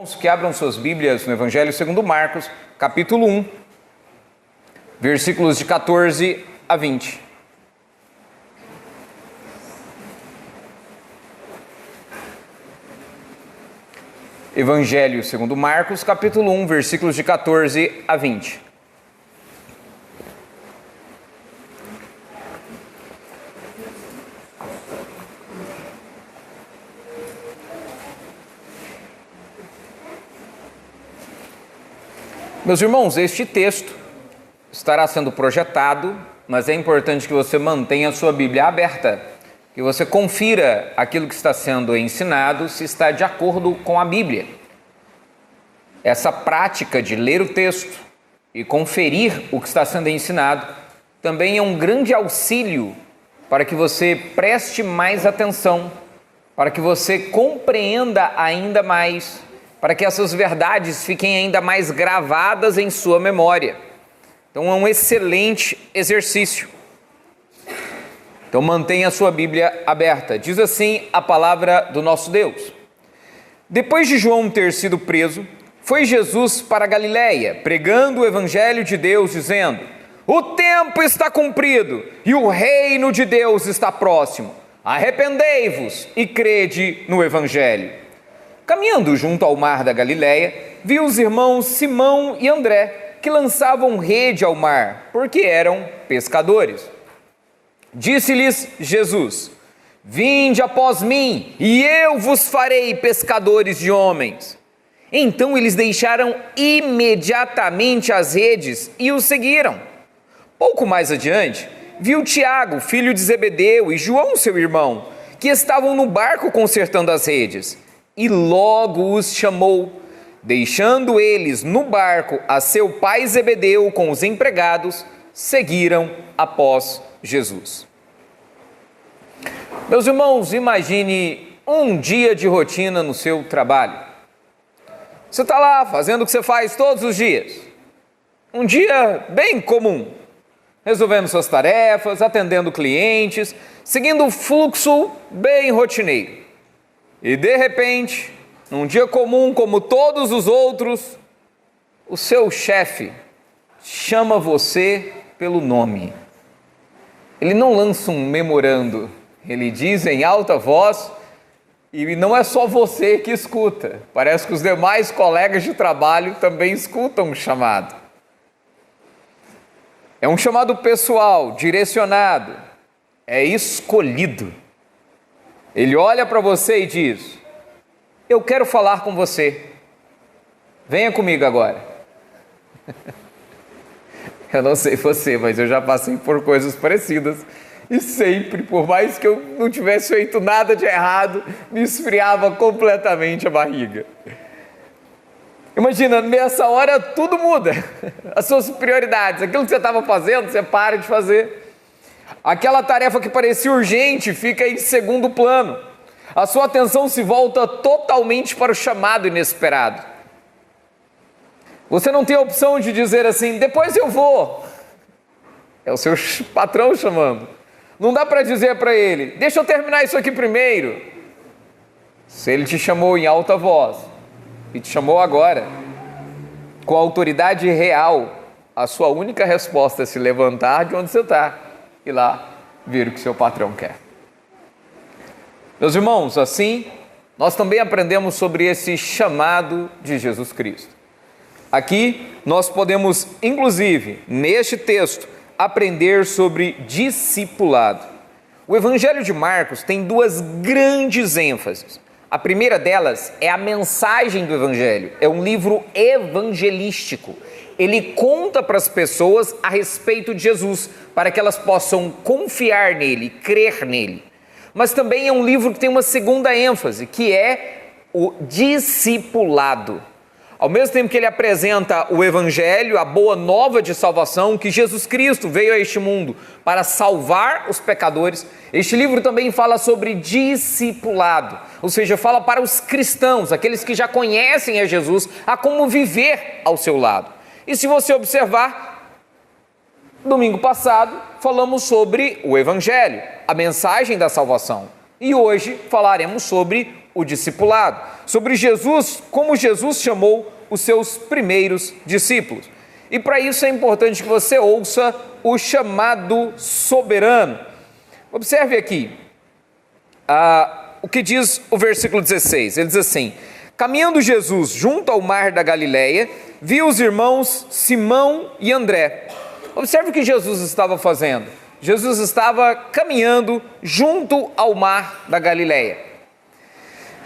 Que abram suas Bíblias no Evangelho segundo Marcos, capítulo 1, versículos de 14 a 20. Evangelho segundo Marcos, capítulo 1, versículos de 14 a 20. Meus irmãos, este texto estará sendo projetado, mas é importante que você mantenha a sua Bíblia aberta, que você confira aquilo que está sendo ensinado, se está de acordo com a Bíblia. Essa prática de ler o texto e conferir o que está sendo ensinado também é um grande auxílio para que você preste mais atenção, para que você compreenda ainda mais, para que essas verdades fiquem ainda mais gravadas em sua memória. Então é um excelente exercício. Então mantenha a sua Bíblia aberta. Diz assim a palavra do nosso Deus. Depois de João ter sido preso, foi Jesus para a Galiléia, pregando o Evangelho de Deus, dizendo: o tempo está cumprido e o reino de Deus está próximo. Arrependei-vos e crede no Evangelho. Caminhando junto ao mar da Galiléia, viu os irmãos Simão e André, que lançavam rede ao mar, porque eram pescadores. Disse-lhes Jesus: vinde após mim, e eu vos farei pescadores de homens. Então eles deixaram imediatamente as redes e o seguiram. Pouco mais adiante, viu Tiago, filho de Zebedeu, e João, seu irmão, que estavam no barco consertando as redes. E logo os chamou, deixando eles no barco a seu pai Zebedeu com os empregados, seguiram após Jesus. Meus irmãos, imagine um dia de rotina no seu trabalho. Você está lá fazendo o que você faz todos os dias. Um dia bem comum, resolvendo suas tarefas, atendendo clientes, seguindo um fluxo bem rotineiro. E de repente, num dia comum como todos os outros, o seu chefe chama você pelo nome. Ele não lança um memorando, ele diz em alta voz, e não é só você que escuta, parece que os demais colegas de trabalho também escutam o chamado. É um chamado pessoal, direcionado, é escolhido. Ele olha para você e diz: eu quero falar com você, venha comigo agora. Eu não sei você, mas eu já passei por coisas parecidas e sempre, por mais que eu não tivesse feito nada de errado, me esfriava completamente a barriga. Imagina, nessa hora tudo muda, as suas prioridades, aquilo que você estava fazendo, você para de fazer. Aquela tarefa que parecia urgente fica em segundo plano. A sua atenção se volta totalmente para o chamado inesperado. Você não tem a opção de dizer assim: depois eu vou. É o seu patrão chamando. Não dá para dizer para ele: deixa eu terminar isso aqui primeiro. Se ele te chamou em alta voz e te chamou agora, com autoridade real, a sua única resposta é se levantar de onde você está e lá ver o que seu patrão quer. Meus irmãos, assim, nós também aprendemos sobre esse chamado de Jesus Cristo. Aqui, nós podemos, inclusive, neste texto, aprender sobre discipulado. O Evangelho de Marcos tem duas grandes ênfases. A primeira delas é a mensagem do Evangelho. É um livro evangelístico. Ele conta para as pessoas a respeito de Jesus, para que elas possam confiar nele, crer nele. Mas também é um livro que tem uma segunda ênfase, que é o discipulado. Ao mesmo tempo que ele apresenta o Evangelho, a boa nova de salvação, que Jesus Cristo veio a este mundo para salvar os pecadores, este livro também fala sobre discipulado, ou seja, fala para os cristãos, aqueles que já conhecem a Jesus, a como viver ao seu lado. E se você observar, domingo passado falamos sobre o Evangelho, a mensagem da salvação. E hoje falaremos sobre o discipulado, sobre Jesus, como Jesus chamou os seus primeiros discípulos. E para isso é importante que você ouça o chamado soberano. Observe aqui o que diz o versículo 16. Ele diz assim: caminhando Jesus junto ao mar da Galileia, viu os irmãos Simão e André. Observe o que Jesus estava fazendo. Jesus estava caminhando junto ao mar da Galileia.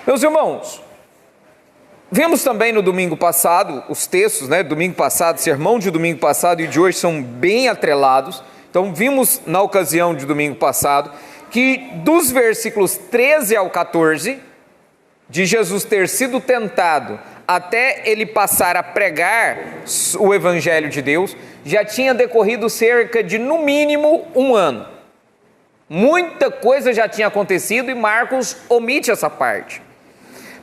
Meus irmãos, vimos também no domingo passado, os textos, domingo passado, sermão de domingo passado e de hoje são bem atrelados. Então vimos na ocasião de domingo passado que dos versículos 13 ao 14, de Jesus ter sido tentado até ele passar a pregar o Evangelho de Deus, já tinha decorrido cerca de, no mínimo, 1 ano. Muita coisa já tinha acontecido e Marcos omite essa parte.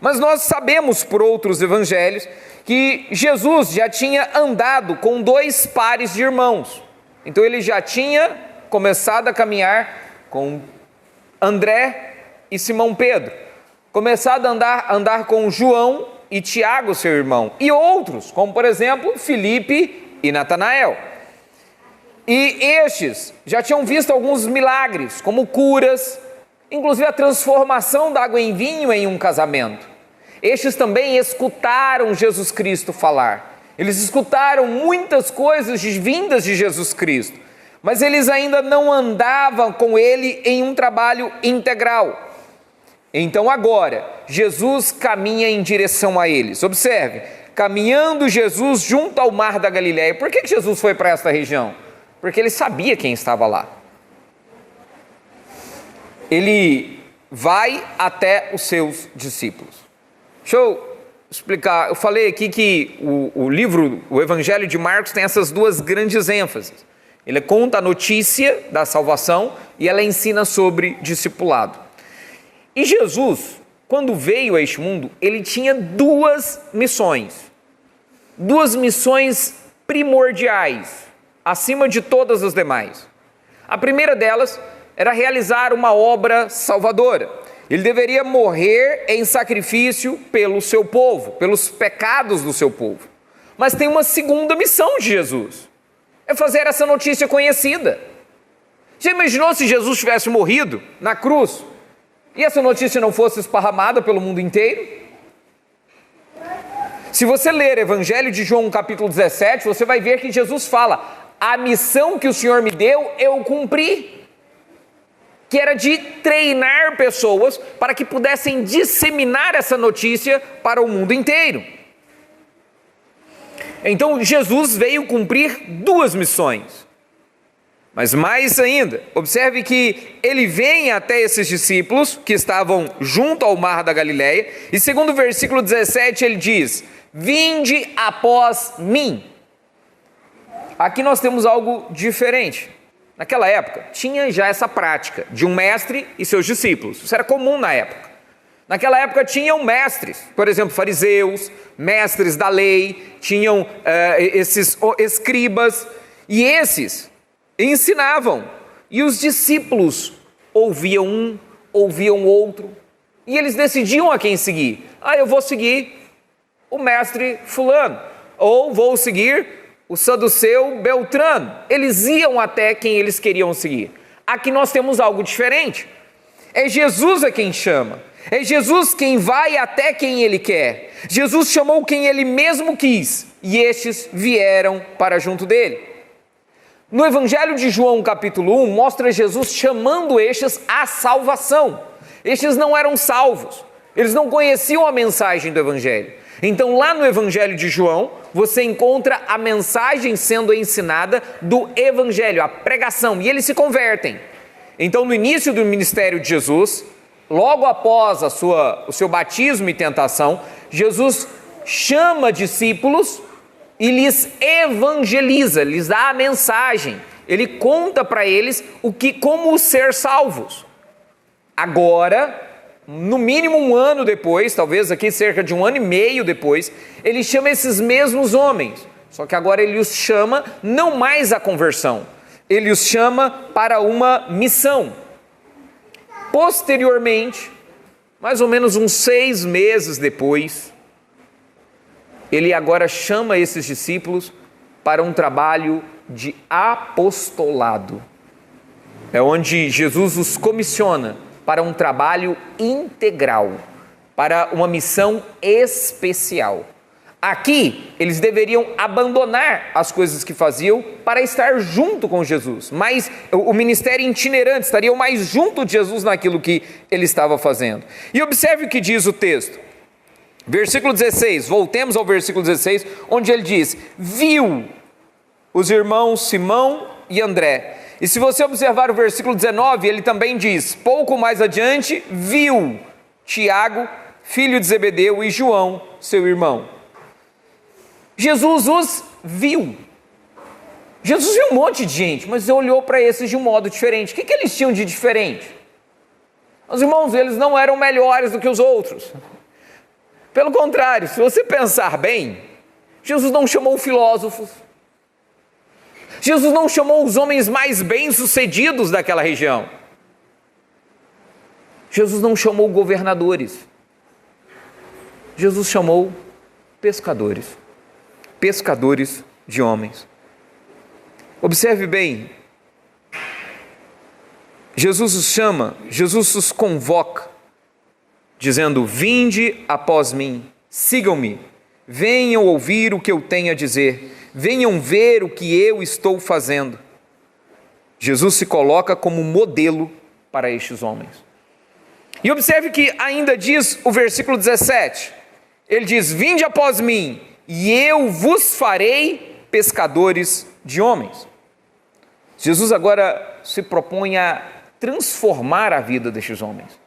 Mas nós sabemos por outros evangelhos que Jesus já tinha andado com 2 pares de irmãos. Então ele já tinha começado a caminhar com André e Simão Pedro. Começado a andar com João e Tiago, seu irmão, e outros, como por exemplo, Filipe e Natanael. E estes já tinham visto alguns milagres, como curas, inclusive a transformação da água em vinho em um casamento. Estes também escutaram Jesus Cristo falar. Eles escutaram muitas coisas vindas de Jesus Cristo, mas eles ainda não andavam com ele em um trabalho integral. Então agora, Jesus caminha em direção a eles. Observe, caminhando Jesus junto ao mar da Galileia. Por que Jesus foi para esta região? Porque ele sabia quem estava lá. Ele vai até os seus discípulos. Deixa eu explicar. Eu falei aqui que o Evangelho de Marcos tem essas 2 grandes ênfases. Ele conta a notícia da salvação e ela ensina sobre discipulado. E Jesus, quando veio a este mundo, ele tinha 2 missões. 2 missões primordiais, acima de todas as demais. A primeira delas era realizar uma obra salvadora. Ele deveria morrer em sacrifício pelo seu povo, pelos pecados do seu povo. Mas tem uma segunda missão de Jesus. É fazer essa notícia conhecida. Já imaginou se Jesus tivesse morrido na cruz e essa notícia não fosse esparramada pelo mundo inteiro? Se você ler Evangelho de João capítulo 17, você vai ver que Jesus fala: a missão que o Senhor me deu, eu cumpri. Que era de treinar pessoas para que pudessem disseminar essa notícia para o mundo inteiro. Então Jesus veio cumprir 2 missões. Mas mais ainda, observe que ele vem até esses discípulos que estavam junto ao mar da Galileia, e segundo o versículo 17 ele diz: vinde após mim. Aqui nós temos algo diferente. Naquela época tinha já essa prática de um mestre e seus discípulos. Isso era comum na época. Naquela época tinham mestres, por exemplo, fariseus, mestres da lei, tinham esses escribas, e esses ensinavam, e os discípulos ouviam um, ouviam outro, e eles decidiam a quem seguir. Eu vou seguir o mestre fulano, ou vou seguir o saduceu Beltrano. Eles iam até quem eles queriam seguir. Aqui nós temos algo diferente. É Jesus a quem chama. É Jesus quem vai até quem ele quer. Jesus chamou quem ele mesmo quis, e estes vieram para junto dele. No Evangelho de João capítulo 1, mostra Jesus chamando estes à salvação. Estes não eram salvos, eles não conheciam a mensagem do Evangelho. Então lá no Evangelho de João, você encontra a mensagem sendo ensinada do Evangelho, a pregação, e eles se convertem. Então no início do ministério de Jesus, logo após o seu batismo e tentação, Jesus chama discípulos e lhes evangeliza, lhes dá a mensagem. Ele conta para eles como ser salvos. Agora, no mínimo 1 ano depois, talvez aqui cerca de 1 ano e meio depois, ele chama esses mesmos homens. Só que agora ele os chama não mais à conversão, ele os chama para uma missão. Posteriormente, mais ou menos uns 6 meses depois, ele agora chama esses discípulos para um trabalho de apostolado. É onde Jesus os comissiona para um trabalho integral, para uma missão especial. Aqui, eles deveriam abandonar as coisas que faziam para estar junto com Jesus, mas o ministério itinerante, estariam mais junto de Jesus naquilo que ele estava fazendo. E observe o que diz o texto. Versículo 16, voltemos ao versículo 16, onde ele diz: viu os irmãos Simão e André. E se você observar o versículo 19, ele também diz, pouco mais adiante, viu Tiago, filho de Zebedeu, e João, seu irmão. Jesus os viu. Jesus viu um monte de gente, mas olhou para esses de um modo diferente. O que eles tinham de diferente? Os irmãos, eles não eram melhores do que os outros. Pelo contrário, se você pensar bem, Jesus não chamou filósofos, Jesus não chamou os homens mais bem-sucedidos daquela região, Jesus não chamou governadores, Jesus chamou pescadores, pescadores de homens. Observe bem, Jesus os chama, Jesus os convoca, dizendo: vinde após mim, sigam-me, venham ouvir o que eu tenho a dizer, venham ver o que eu estou fazendo. Jesus se coloca como modelo para estes homens. E observe que ainda diz o versículo 17, ele diz: vinde após mim, e eu vos farei pescadores de homens. Jesus agora se propõe a transformar a vida destes homens.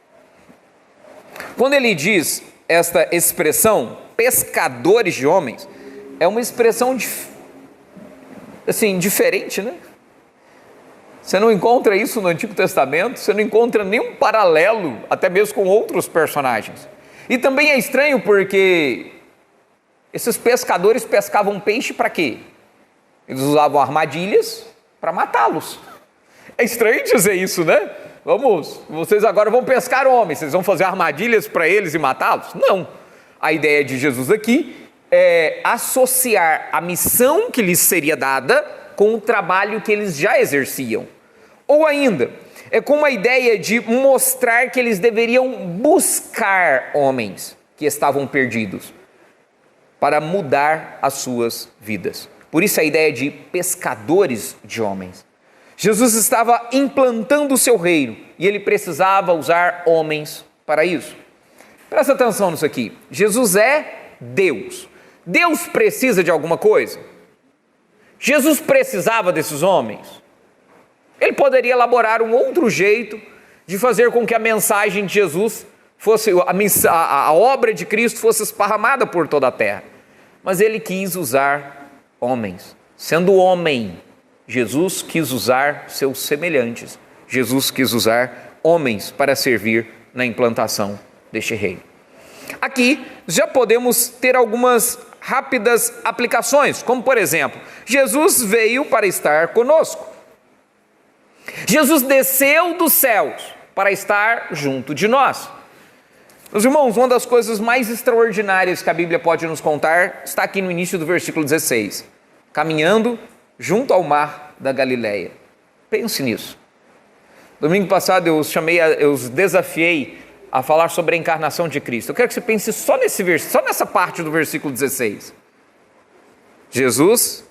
Quando ele diz esta expressão, pescadores de homens, é uma expressão assim, diferente, né? Você não encontra isso no Antigo Testamento, você não encontra nenhum paralelo, até mesmo com outros personagens. E também é estranho porque esses pescadores pescavam peixe para quê? Eles usavam armadilhas para matá-los. É estranho dizer isso, né? Vocês agora vão pescar homens, vocês vão fazer armadilhas para eles e matá-los? Não. A ideia de Jesus aqui é associar a missão que lhes seria dada com o trabalho que eles já exerciam. Ou ainda, é com a ideia de mostrar que eles deveriam buscar homens que estavam perdidos para mudar as suas vidas. Por isso a ideia de pescadores de homens. Jesus estava implantando o seu reino e ele precisava usar homens para isso. Presta atenção nisso aqui. Jesus é Deus. Deus precisa de alguma coisa? Jesus precisava desses homens? Ele poderia elaborar um outro jeito de fazer com que a mensagem de Jesus fosse, a obra de Cristo fosse esparramada por toda a terra. Mas ele quis usar homens. Sendo homem, Jesus quis usar seus semelhantes. Jesus quis usar homens para servir na implantação deste reino. Aqui já podemos ter algumas rápidas aplicações, como por exemplo, Jesus veio para estar conosco. Jesus desceu dos céus para estar junto de nós. Meus irmãos, uma das coisas mais extraordinárias que a Bíblia pode nos contar está aqui no início do versículo 16. Caminhando junto ao mar da Galileia. Pense nisso. Domingo passado eu os desafiei a falar sobre a encarnação de Cristo. Eu quero que você pense só nessa parte do versículo 16. Jesus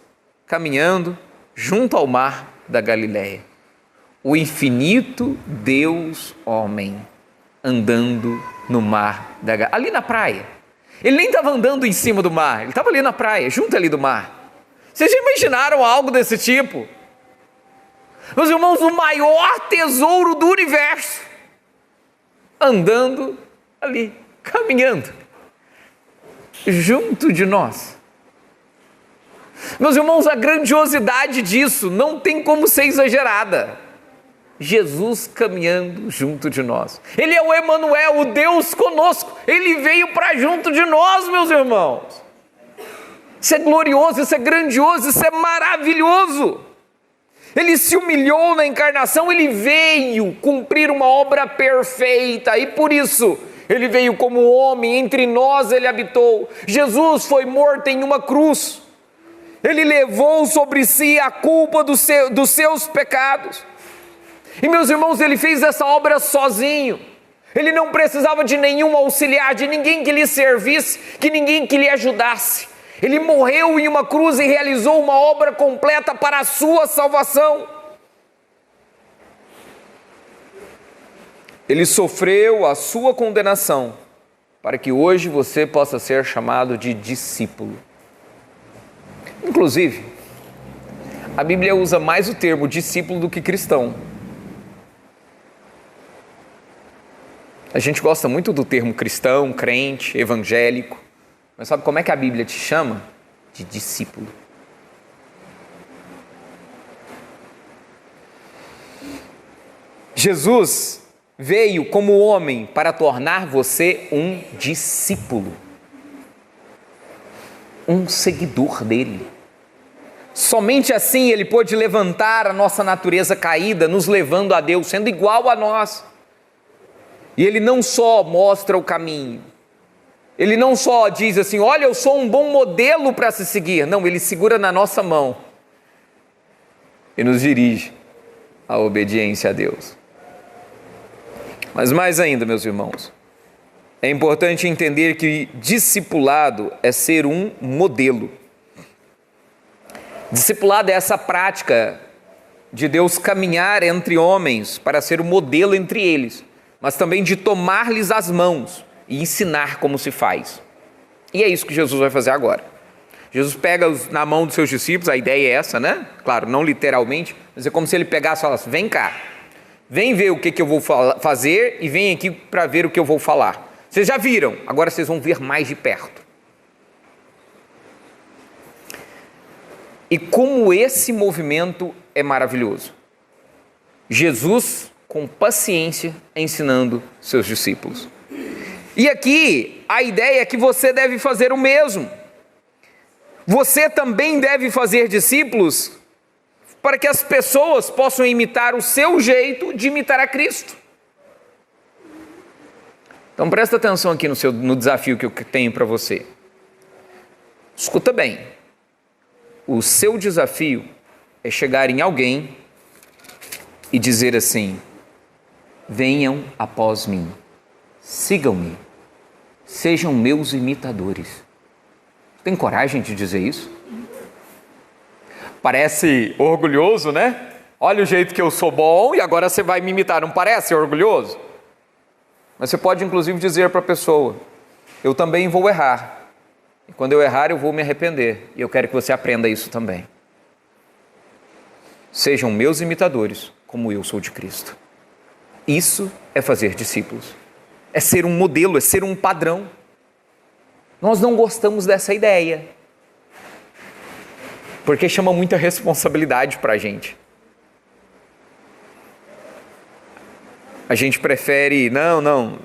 caminhando junto ao mar da Galileia. O infinito Deus homem andando no mar da Galileia. Ali na praia. Ele nem estava andando em cima do mar, ele estava ali na praia, junto ali do mar. Vocês já imaginaram algo desse tipo? Meus irmãos, o maior tesouro do universo, andando ali, caminhando, junto de nós. Meus irmãos, a grandiosidade disso não tem como ser exagerada. Jesus caminhando junto de nós. Ele é o Emanuel, o Deus conosco. Ele veio para junto de nós, meus irmãos. Isso é glorioso, isso é grandioso, isso é maravilhoso. Ele se humilhou na encarnação, ele veio cumprir uma obra perfeita e por isso Ele veio como homem, entre nós ele habitou. Jesus foi morto em uma cruz. Ele levou sobre si a culpa dos seus pecados. E meus irmãos, ele fez essa obra sozinho. Ele não precisava de nenhum auxiliar, de ninguém que lhe servisse, de ninguém que lhe ajudasse. Ele morreu em uma cruz e realizou uma obra completa para a sua salvação. Ele sofreu a sua condenação para que hoje você possa ser chamado de discípulo. Inclusive, a Bíblia usa mais o termo discípulo do que cristão. A gente gosta muito do termo cristão, crente, evangélico, mas sabe como é que a Bíblia te chama? De discípulo. Jesus veio como homem para tornar você um discípulo, um seguidor dele. Somente assim ele pôde levantar a nossa natureza caída, nos levando a Deus, sendo igual a nós. E ele não só mostra o caminho, ele não só diz assim, olha, eu sou um bom modelo para se seguir. Não, ele segura na nossa mão e nos dirige à obediência a Deus. Mas mais ainda, meus irmãos, é importante entender que discipulado é ser um modelo. Discipulado é essa prática de Deus caminhar entre homens para ser o modelo entre eles, mas também de tomar-lhes as mãos e ensinar como se faz. E é isso que Jesus vai fazer agora. Jesus pega na mão dos seus discípulos, a ideia é essa, né? Claro, não literalmente, mas é como se ele pegasse e falasse, vem cá, vem ver o que eu vou fazer e vem aqui para ver o que eu vou falar. Vocês já viram, agora vocês vão ver mais de perto. E como esse movimento é maravilhoso. Jesus, com paciência, ensinando seus discípulos. E aqui, a ideia é que você deve fazer o mesmo. Você também deve fazer discípulos para que as pessoas possam imitar o seu jeito de imitar a Cristo. Então presta atenção aqui no desafio que eu tenho para você. Escuta bem. O seu desafio é chegar em alguém e dizer assim, venham após mim, sigam-me, sejam meus imitadores. Tem coragem de dizer isso? Parece orgulhoso, né? Olha o jeito que eu sou bom e agora você vai me imitar, não parece orgulhoso? Mas você pode inclusive dizer para a pessoa, eu também vou errar. E quando eu errar eu vou me arrepender. E eu quero que você aprenda isso também. Sejam meus imitadores, como eu sou de Cristo. Isso é fazer discípulos. É ser um modelo, é ser um padrão. Nós não gostamos dessa ideia. Porque chama muita responsabilidade para a gente. A gente prefere, não.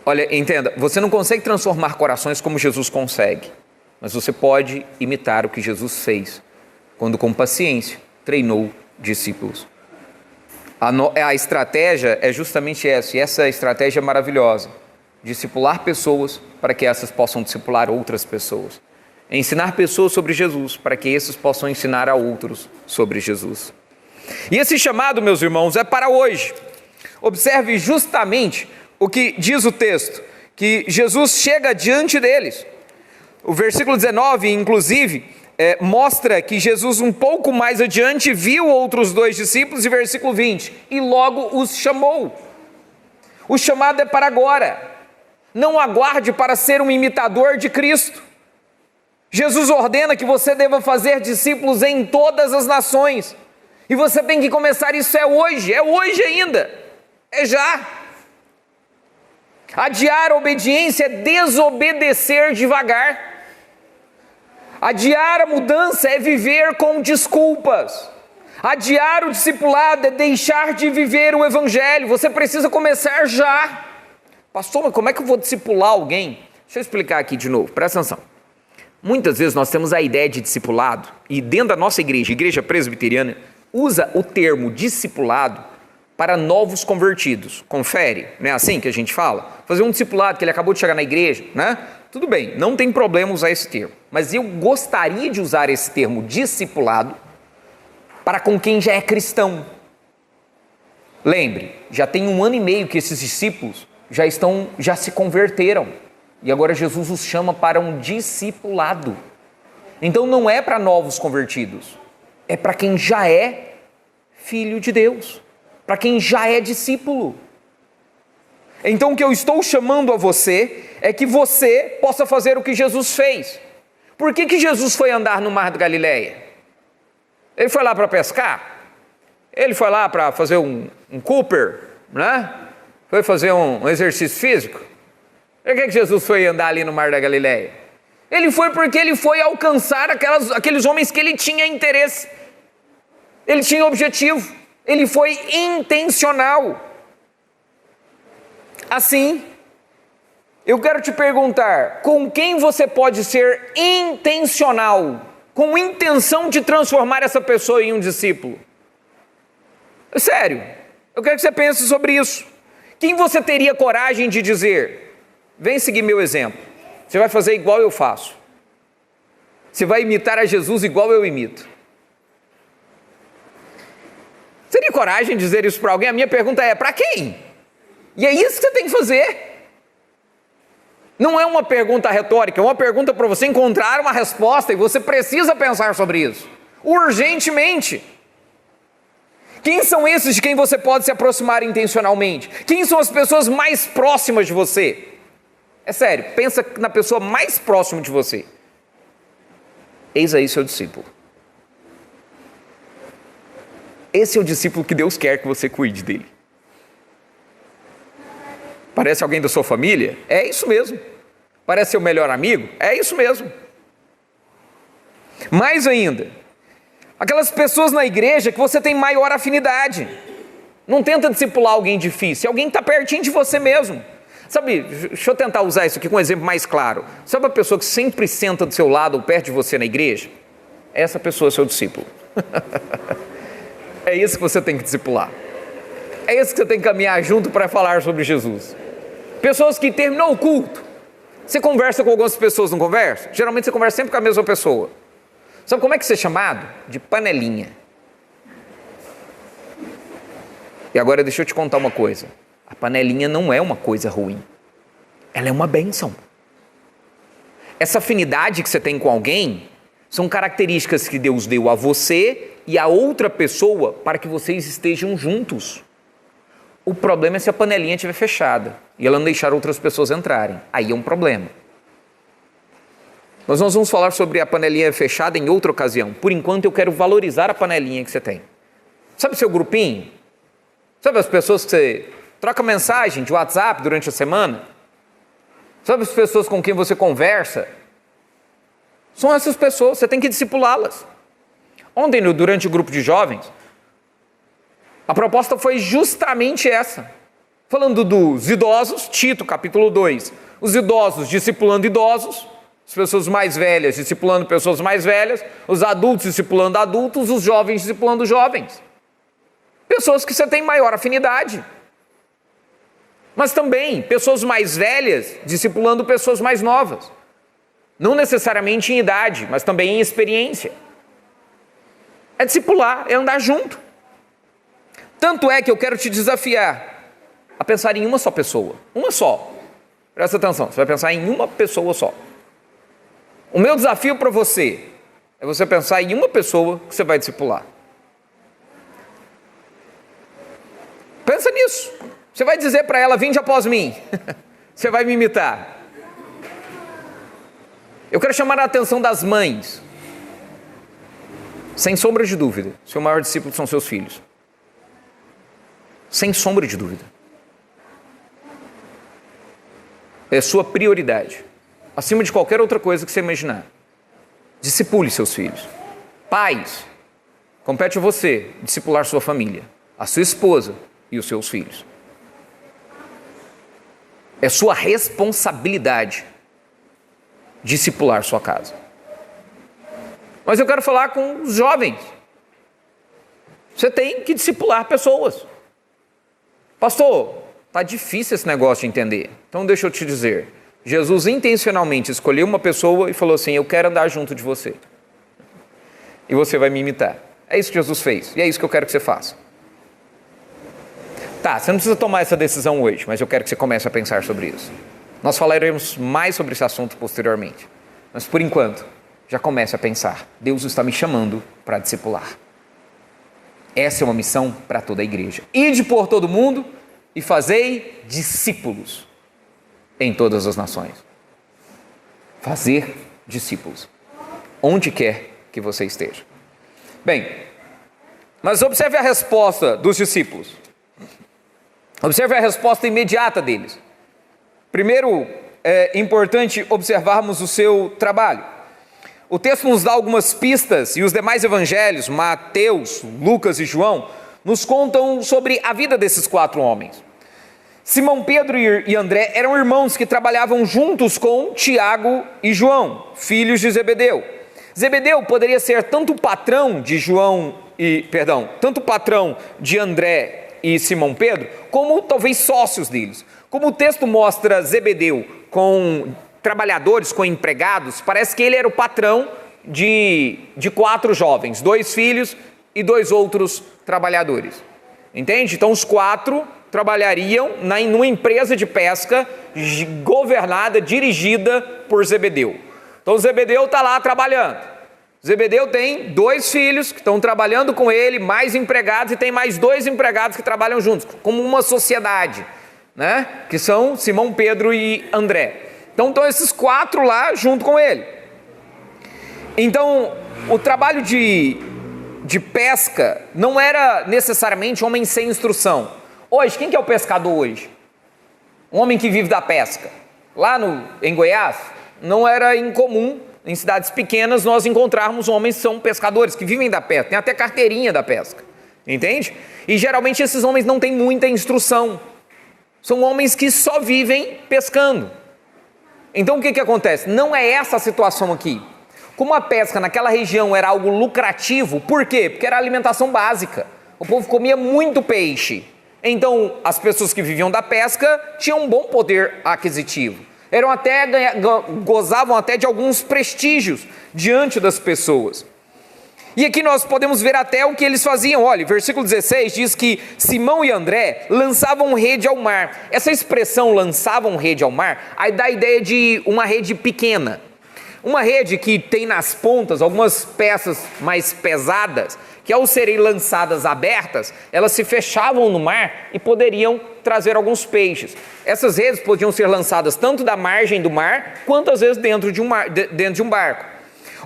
Olha, entenda, você não consegue transformar corações como Jesus consegue, mas você pode imitar o que Jesus fez, quando com paciência treinou discípulos. A estratégia é justamente essa, e essa estratégia é maravilhosa. Discipular pessoas para que essas possam discipular outras pessoas. Ensinar pessoas sobre Jesus para que esses possam ensinar a outros sobre Jesus. E esse chamado, meus irmãos, é para hoje. Observe justamente o que diz o texto, que Jesus chega diante deles. O versículo 19, inclusive, mostra que Jesus um pouco mais adiante viu outros dois discípulos, e versículo 20, e logo os chamou. O chamado é para agora. Não aguarde para ser um imitador de Cristo. Jesus ordena que você deva fazer discípulos em todas as nações. E você tem que começar isso é hoje ainda, é já. Adiar a obediência é desobedecer devagar. Adiar a mudança é viver com desculpas. Adiar o discipulado é deixar de viver o evangelho. Você precisa começar já. Pastor, mas como é que eu vou discipular alguém? Deixa eu explicar aqui de novo, presta atenção. Muitas vezes nós temos a ideia de discipulado, e dentro da nossa igreja, igreja presbiteriana, usa o termo discipulado para novos convertidos. Confere, não é assim que a gente fala? Fazer um discipulado, que ele acabou de chegar na igreja, né? Tudo bem, não tem problema usar esse termo. Mas eu gostaria de usar esse termo discipulado para com quem já é cristão. Lembre, já tem 1 ano e meio que esses discípulos já se converteram. E agora Jesus os chama para um discipulado. Então não é para novos convertidos, é para quem já é filho de Deus, para quem já é discípulo. Então o que eu estou chamando a você é que você possa fazer o que Jesus fez. Por que Jesus foi andar no mar da Galileia? Ele foi lá para pescar? Ele foi lá para fazer um Cooper, né? Foi fazer um exercício físico? Por que Jesus foi andar ali no mar da Galileia? Ele foi porque ele foi alcançar aqueles homens que ele tinha interesse. Ele tinha objetivo. Ele foi intencional. Assim, eu quero te perguntar, com quem você pode ser intencional, com intenção de transformar essa pessoa em um discípulo? Sério, eu quero que você pense sobre isso. Quem você teria coragem de dizer, vem seguir meu exemplo, você vai fazer igual eu faço, você vai imitar a Jesus igual eu imito? Você teria coragem de dizer isso para alguém? A minha pergunta é, para quem? E é isso que você tem que fazer. Não é uma pergunta retórica, é uma pergunta para você encontrar uma resposta e você precisa pensar sobre isso, urgentemente. Quem são esses de quem você pode se aproximar intencionalmente? Quem são as pessoas mais próximas de você? É sério, pensa na pessoa mais próxima de você. Eis aí seu discípulo. Esse é o discípulo que Deus quer que você cuide dele. Parece alguém da sua família? É isso mesmo. Parece seu melhor amigo? É isso mesmo. Mais ainda, aquelas pessoas na igreja que você tem maior afinidade. Não tenta discipular alguém difícil, alguém que está pertinho de você mesmo. Sabe, deixa eu tentar usar isso aqui com um exemplo mais claro. Sabe a pessoa que sempre senta do seu lado ou perto de você na igreja? Essa pessoa é seu discípulo. É isso que você tem que discipular. É isso que você tem que caminhar junto para falar sobre Jesus. Pessoas que terminou o culto. Você conversa com algumas pessoas, não conversa? Geralmente você conversa sempre com a mesma pessoa. Sabe como é que você é chamado? De panelinha. E agora deixa eu te contar uma coisa. A panelinha não é uma coisa ruim. Ela é uma bênção. Essa afinidade que você tem com alguém são características que Deus deu a você e a outra pessoa para que vocês estejam juntos. O problema é se a panelinha estiver fechada e ela não deixar outras pessoas entrarem. Aí é um problema. Mas nós vamos falar sobre a panelinha fechada em outra ocasião. Por enquanto eu quero valorizar a panelinha que você tem. Sabe o seu grupinho? Sabe as pessoas que você troca mensagem de WhatsApp durante a semana? Sabe as pessoas com quem você conversa? São essas pessoas, você tem que discipulá-las. Ontem, durante o grupo de jovens, a proposta foi justamente essa. Falando dos idosos, Tito, capítulo 2. Os idosos discipulando idosos, as pessoas mais velhas discipulando pessoas mais velhas, os adultos discipulando adultos, os jovens discipulando jovens. Pessoas que você tem maior afinidade. Mas também pessoas mais velhas discipulando pessoas mais novas. Não necessariamente em idade, mas também em experiência. É discipular, é andar junto. Tanto é que eu quero te desafiar a pensar em uma só pessoa. Uma só. Presta atenção, você vai pensar em uma pessoa só. O meu desafio para você é você pensar em uma pessoa que você vai discipular. Pensa nisso. Você vai dizer para ela, vinde após mim. Você vai me imitar. Eu quero chamar a atenção das mães. Sem sombra de dúvida, seu maior discípulo são seus filhos. Sem sombra de dúvida. É sua prioridade. Acima de qualquer outra coisa que você imaginar. Discipule seus filhos. Pais, compete a você discipular sua família, a sua esposa e os seus filhos. É sua responsabilidade discipular sua casa. Mas eu quero falar com os jovens. Você tem que discipular pessoas. Pastor, tá difícil esse negócio de entender. Então deixa eu te dizer, Jesus intencionalmente escolheu uma pessoa e falou assim, eu quero andar junto de você. E você vai me imitar. É isso que Jesus fez, e é isso que eu quero que você faça. Tá, você não precisa tomar essa decisão hoje, mas eu quero que você comece a pensar sobre isso. Nós falaremos mais sobre esse assunto posteriormente. Mas por enquanto, já comece a pensar. Deus está me chamando para discipular. Essa é uma missão para toda a igreja. Ide por todo mundo e fazei discípulos em todas as nações. Fazer discípulos. Onde quer que você esteja. Bem, mas observe a resposta dos discípulos. Observe a resposta imediata deles. Primeiro, é importante observarmos o seu trabalho. O texto nos dá algumas pistas e os demais evangelhos, Mateus, Lucas e João, nos contam sobre a vida desses 4 homens. Simão Pedro e André eram irmãos que trabalhavam juntos com Tiago e João, filhos de Zebedeu. Zebedeu poderia ser tanto patrão de André e Simão Pedro, como talvez sócios deles. Como o texto mostra Zebedeu com trabalhadores, com empregados, parece que ele era o patrão de 4 jovens, 2 filhos e 2 outros trabalhadores. Entende? Então os 4 trabalhariam numa empresa de pesca governada, dirigida por Zebedeu. Então Zebedeu está lá trabalhando. Zebedeu tem 2 filhos que estão trabalhando com ele, mais empregados, e tem mais 2 empregados que trabalham juntos, como uma sociedade, né? Que são Simão, Pedro e André. Então estão esses 4 lá junto com ele. Então, o trabalho de pesca não era necessariamente homem sem instrução. Hoje, quem que é o pescador hoje? Um homem que vive da pesca. Lá em Goiás, não era incomum. Em cidades pequenas nós encontrarmos homens que são pescadores, que vivem da pesca, tem até carteirinha da pesca, entende? E geralmente esses homens não têm muita instrução, são homens que só vivem pescando. Então o que acontece? Não é essa a situação aqui. Como a pesca naquela região era algo lucrativo, por quê? Porque era alimentação básica, o povo comia muito peixe, então as pessoas que viviam da pesca tinham um bom poder aquisitivo. Gozavam até de alguns prestígios diante das pessoas. E aqui nós podemos ver até o que eles faziam. Olha, versículo 16 diz que Simão e André lançavam rede ao mar. Essa expressão, lançavam rede ao mar, aí dá a ideia de uma rede pequena. Uma rede que tem nas pontas algumas peças mais pesadas, que ao serem lançadas abertas, elas se fechavam no mar e poderiam trazer alguns peixes. Essas redes podiam ser lançadas tanto da margem do mar, quanto às vezes dentro de um barco.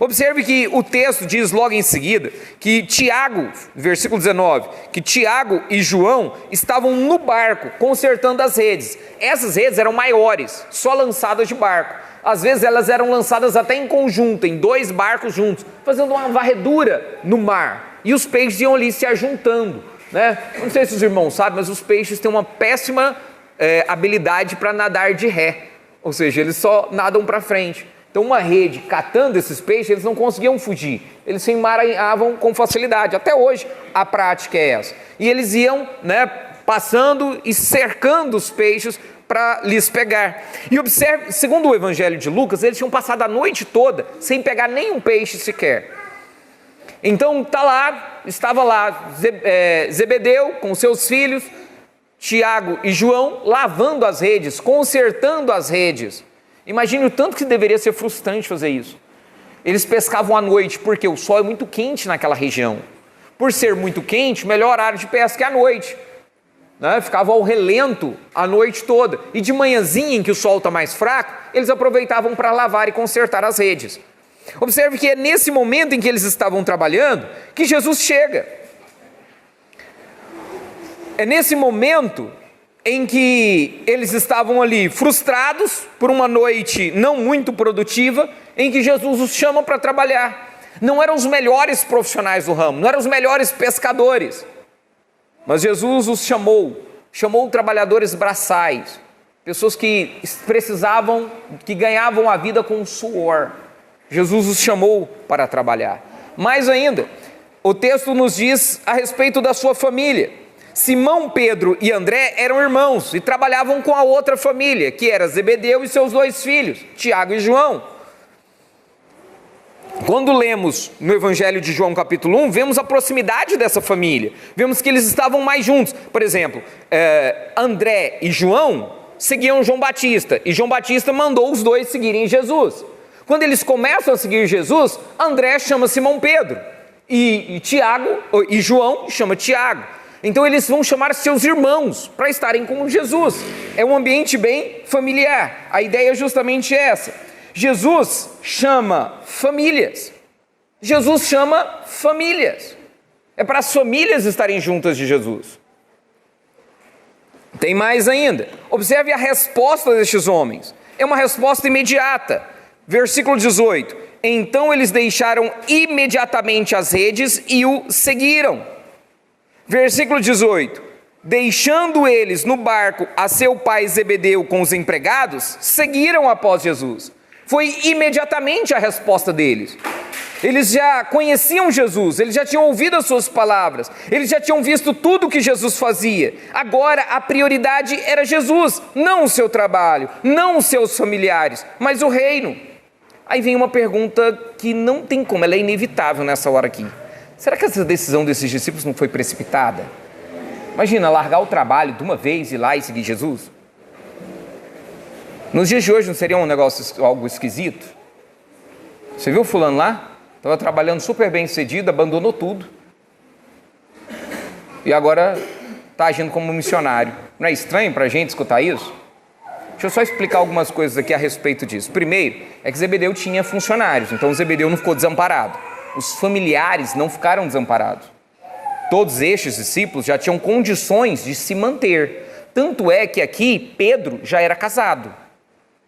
Observe que o texto diz logo em seguida que Tiago, versículo 19, que Tiago e João estavam no barco consertando as redes. Essas redes eram maiores, só lançadas de barco. Às vezes elas eram lançadas até em conjunto, em 2 barcos juntos, fazendo uma varredura no mar. E os peixes iam ali se ajuntando, né? Não sei se os irmãos sabem, mas os peixes têm uma péssima habilidade para nadar de ré. Ou seja, eles só nadam para frente. Então uma rede catando esses peixes, eles não conseguiam fugir. Eles se emaranhavam com facilidade. Até hoje a prática é essa. E eles iam, né, passando e cercando os peixes para lhes pegar. E observe, segundo o Evangelho de Lucas, eles tinham passado a noite toda sem pegar nenhum peixe sequer. Então estava lá Zebedeu com seus filhos, Tiago e João, lavando as redes, consertando as redes. Imagine o tanto que deveria ser frustrante fazer isso. Eles pescavam à noite, porque o sol é muito quente naquela região. Por ser muito quente, o melhor horário de pesca é à noite. Né? Ficava ao relento a noite toda. E de manhãzinha, em que o sol está mais fraco, eles aproveitavam para lavar e consertar as redes. Observe que é nesse momento em que eles estavam trabalhando que Jesus chega. É nesse momento em que eles estavam ali frustrados por uma noite não muito produtiva, em que Jesus os chama para trabalhar. Não eram os melhores profissionais do ramo, não eram os melhores pescadores, mas Jesus os chamou trabalhadores braçais, pessoas que precisavam, que ganhavam a vida com suor. Jesus os chamou para trabalhar. Mais ainda, o texto nos diz a respeito da sua família. Simão, Pedro e André eram irmãos e trabalhavam com a outra família, que era Zebedeu e seus 2 filhos, Tiago e João. Quando lemos no Evangelho de João capítulo 1, vemos a proximidade dessa família, vemos que eles estavam mais juntos. Por exemplo, André e João seguiam João Batista, e João Batista mandou os 2 seguirem Jesus. Quando eles começam a seguir Jesus, André chama Simão Pedro, e João chama Tiago. Então eles vão chamar seus irmãos para estarem com Jesus. É um ambiente bem familiar. A ideia é justamente essa. Jesus chama famílias. Jesus chama famílias. É para as famílias estarem juntas de Jesus. Tem mais ainda. Observe a resposta destes homens. É uma resposta imediata. Versículo 18. Então eles deixaram imediatamente as redes e o seguiram. Versículo 18. Deixando eles no barco a seu pai Zebedeu com os empregados, seguiram após Jesus. Foi imediatamente a resposta deles. Eles já conheciam Jesus, eles já tinham ouvido as suas palavras, eles já tinham visto tudo o que Jesus fazia. Agora a prioridade era Jesus, não o seu trabalho, não os seus familiares, mas o reino. Aí vem uma pergunta que não tem como, ela é inevitável nessa hora aqui. Será que essa decisão desses discípulos não foi precipitada? Imagina, largar o trabalho de uma vez, ir lá e seguir Jesus. Nos dias de hoje não seria um negócio, algo esquisito? Você viu o fulano lá? Estava trabalhando super bem sucedido, abandonou tudo. E agora está agindo como missionário. Não é estranho para a gente escutar isso? Deixa eu só explicar algumas coisas aqui a respeito disso. Primeiro, é que Zebedeu tinha funcionários, então Zebedeu não ficou desamparado. Os familiares não ficaram desamparados. Todos estes discípulos já tinham condições de se manter. Tanto é que aqui Pedro já era casado.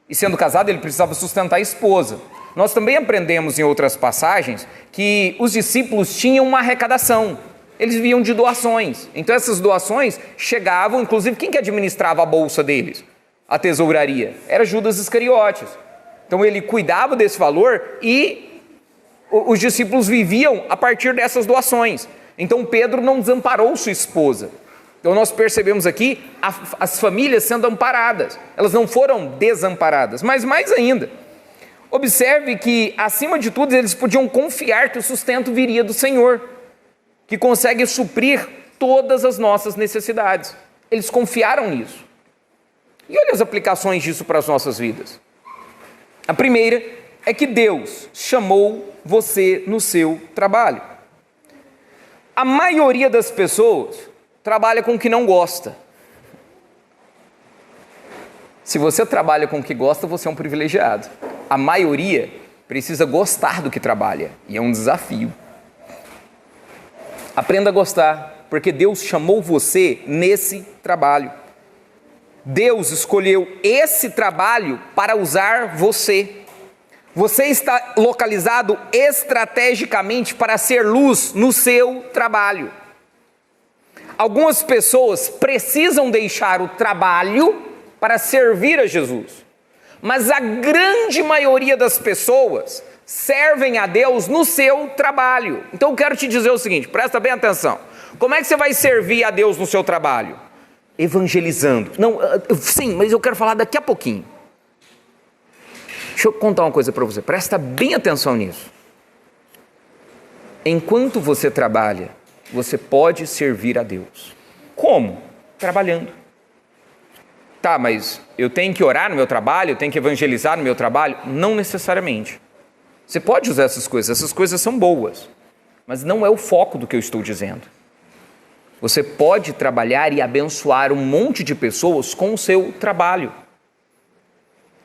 E sendo casado, ele precisava sustentar a esposa. Nós também aprendemos em outras passagens que os discípulos tinham uma arrecadação. Eles viviam de doações. Então essas doações chegavam, inclusive quem que administrava a bolsa deles? A tesouraria. Era Judas Iscariotes. Então ele cuidava desse valor e os discípulos viviam a partir dessas doações. Então Pedro não desamparou sua esposa. Então nós percebemos aqui as famílias sendo amparadas. Elas não foram desamparadas, mas mais ainda. Observe que, acima de tudo, eles podiam confiar que o sustento viria do Senhor, que consegue suprir todas as nossas necessidades. Eles confiaram nisso. E olha as aplicações disso para as nossas vidas. A primeira é que Deus chamou você no seu trabalho. A maioria das pessoas trabalha com o que não gosta. Se você trabalha com o que gosta, você é um privilegiado. A maioria precisa gostar do que trabalha, e é um desafio. Aprenda a gostar, porque Deus chamou você nesse trabalho. Deus escolheu esse trabalho para usar você. Você está localizado estrategicamente para ser luz no seu trabalho. Algumas pessoas precisam deixar o trabalho para servir a Jesus, mas a grande maioria das pessoas servem a Deus no seu trabalho. Então eu quero te dizer o seguinte, presta bem atenção. Como é que você vai servir a Deus no seu trabalho? Evangelizando. Não, sim, mas eu quero falar daqui a pouquinho. Deixa eu contar uma coisa para você, presta bem atenção nisso. Enquanto você trabalha, você pode servir a Deus. Como? Trabalhando. Tá, mas eu tenho que orar no meu trabalho, eu tenho que evangelizar no meu trabalho? Não necessariamente. Você pode usar essas coisas são boas, mas não é o foco do que eu estou dizendo. Você pode trabalhar e abençoar um monte de pessoas com o seu trabalho.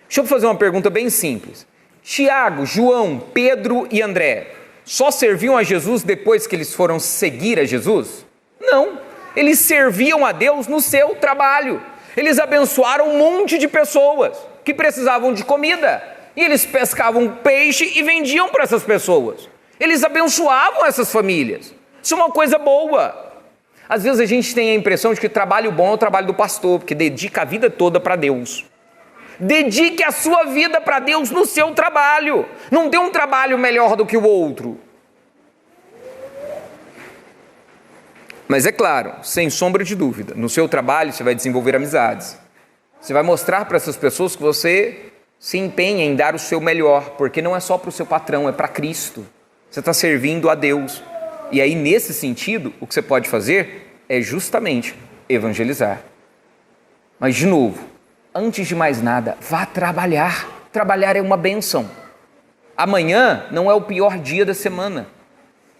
Deixa eu fazer uma pergunta bem simples. Tiago, João, Pedro e André só serviam a Jesus depois que eles foram seguir a Jesus? Não, eles serviam a Deus no seu trabalho. Eles abençoaram um monte de pessoas que precisavam de comida. E eles pescavam peixe e vendiam para essas pessoas. Eles abençoavam essas famílias. Isso é uma coisa boa. Às vezes a gente tem a impressão de que trabalho bom é o trabalho do pastor, porque dedica a vida toda para Deus. Dedique a sua vida para Deus no seu trabalho. Não tem um trabalho melhor do que o outro. Mas é claro, sem sombra de dúvida, no seu trabalho você vai desenvolver amizades. Você vai mostrar para essas pessoas que você se empenha em dar o seu melhor, porque não é só para o seu patrão, é para Cristo. Você está servindo a Deus. E aí, nesse sentido, o que você pode fazer é justamente evangelizar. Mas, de novo, antes de mais nada, vá trabalhar. Trabalhar é uma bênção. Amanhã não é o pior dia da semana.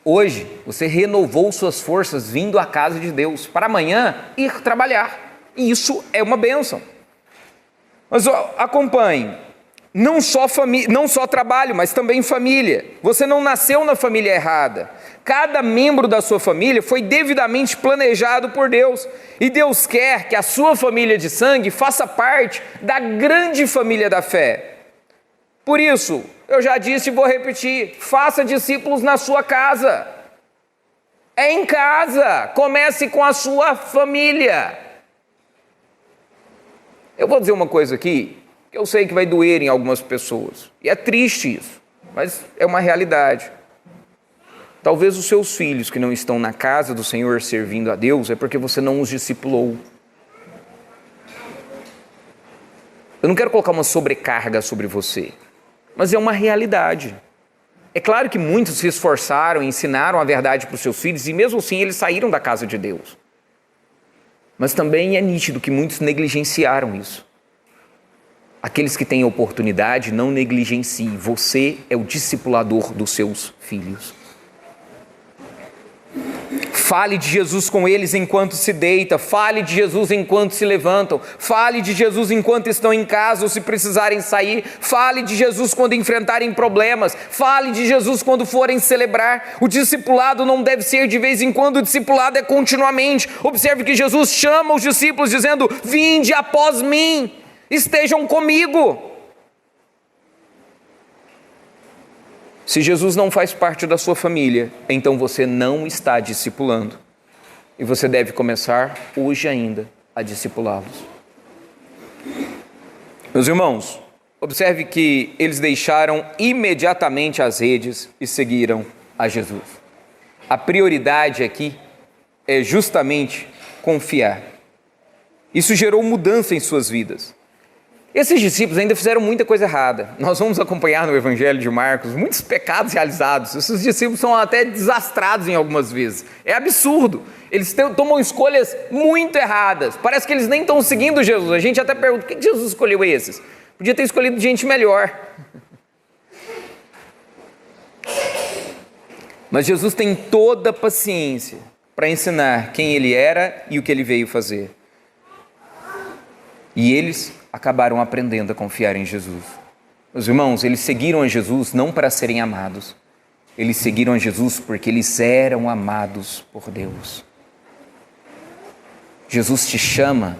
Hoje, você renovou suas forças vindo à casa de Deus, para amanhã ir trabalhar. E isso é uma bênção. Mas acompanhe, não só trabalho, mas também família. Você não nasceu na família errada. Cada membro da sua família foi devidamente planejado por Deus. E Deus quer que a sua família de sangue faça parte da grande família da fé. Por isso, eu já disse e vou repetir, faça discípulos na sua casa. É em casa, comece com a sua família. Eu vou dizer uma coisa aqui, que eu sei que vai doer em algumas pessoas. E é triste isso, mas é uma realidade. Talvez os seus filhos que não estão na casa do Senhor servindo a Deus, é porque você não os discipulou. Eu não quero colocar uma sobrecarga sobre você, mas é uma realidade. É claro que muitos se esforçaram, ensinaram a verdade para os seus filhos, e mesmo assim eles saíram da casa de Deus. Mas também é nítido que muitos negligenciaram isso. Aqueles que têm oportunidade, não negligenciem. Você é o discipulador dos seus filhos. Fale de Jesus com eles enquanto se deita, fale de Jesus enquanto se levantam, fale de Jesus enquanto estão em casa ou se precisarem sair, fale de Jesus quando enfrentarem problemas, fale de Jesus quando forem celebrar. O discipulado não deve ser de vez em quando, o discipulado é continuamente. Observe que Jesus chama os discípulos dizendo: vinde após mim, estejam comigo. Se Jesus não faz parte da sua família, então você não está discipulando. E você deve começar hoje ainda a discipulá-los. Meus irmãos, observe que eles deixaram imediatamente as redes e seguiram a Jesus. A prioridade aqui é justamente confiar. Isso gerou mudança em suas vidas. Esses discípulos ainda fizeram muita coisa errada. Nós vamos acompanhar no Evangelho de Marcos muitos pecados realizados. Esses discípulos são até desastrados em algumas vezes. É absurdo. Eles tomam escolhas muito erradas. Parece que eles nem estão seguindo Jesus. A gente até pergunta, por que Jesus escolheu esses? Podia ter escolhido gente melhor. Mas Jesus tem toda a paciência para ensinar quem ele era e o que ele veio fazer. E eles acabaram aprendendo a confiar em Jesus. Meus irmãos, eles seguiram a Jesus não para serem amados. Eles seguiram a Jesus porque eles eram amados por Deus. Jesus te chama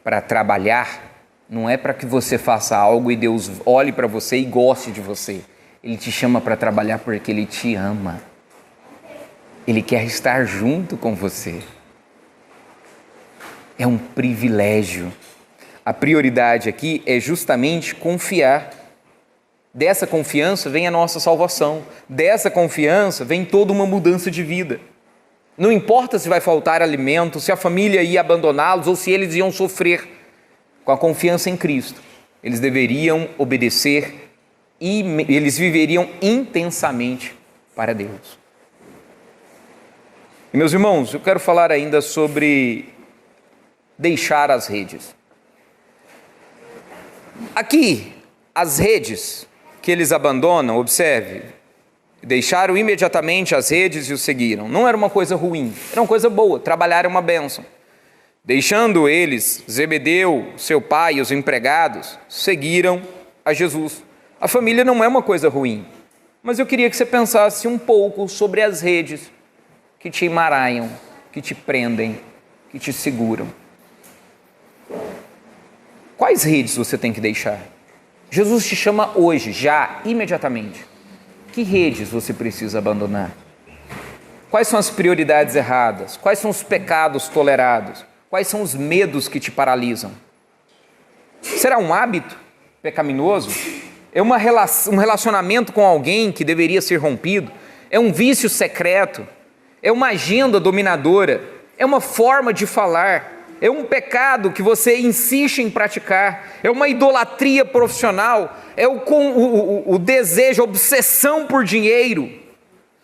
para trabalhar, não é para que você faça algo e Deus olhe para você e goste de você. Ele te chama para trabalhar porque Ele te ama. Ele quer estar junto com você. É um privilégio. A prioridade aqui é justamente confiar. Dessa confiança vem a nossa salvação. Dessa confiança vem toda uma mudança de vida. Não importa se vai faltar alimento, se a família ia abandoná-los ou se eles iam sofrer. Com a confiança em Cristo, eles deveriam obedecer e eles viveriam intensamente para Deus. E meus irmãos, eu quero falar ainda sobre deixar as redes. Aqui, as redes que eles abandonam, observe, deixaram imediatamente as redes e o seguiram. Não era uma coisa ruim, era uma coisa boa, trabalhar é uma bênção. Deixando eles, Zebedeu, seu pai e os empregados, seguiram a Jesus. A família não é uma coisa ruim, mas eu queria que você pensasse um pouco sobre as redes que te emaranham, que te prendem, que te seguram. Quais redes você tem que deixar? Jesus te chama hoje, já, imediatamente. Que redes você precisa abandonar? Quais são as prioridades erradas? Quais são os pecados tolerados? Quais são os medos que te paralisam? Será um hábito pecaminoso? É um relacionamento com alguém que deveria ser rompido? É um vício secreto? É uma agenda dominadora? é uma forma de falar, é um pecado que você insiste em praticar, é uma idolatria profissional, é o desejo, a obsessão por dinheiro.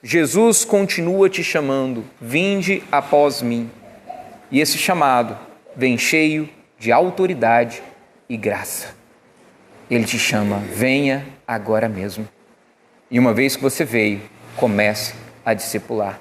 Jesus continua te chamando: vinde após mim. E esse chamado vem cheio de autoridade e graça. Ele te chama: venha agora mesmo. E uma vez que você veio, comece a discipular.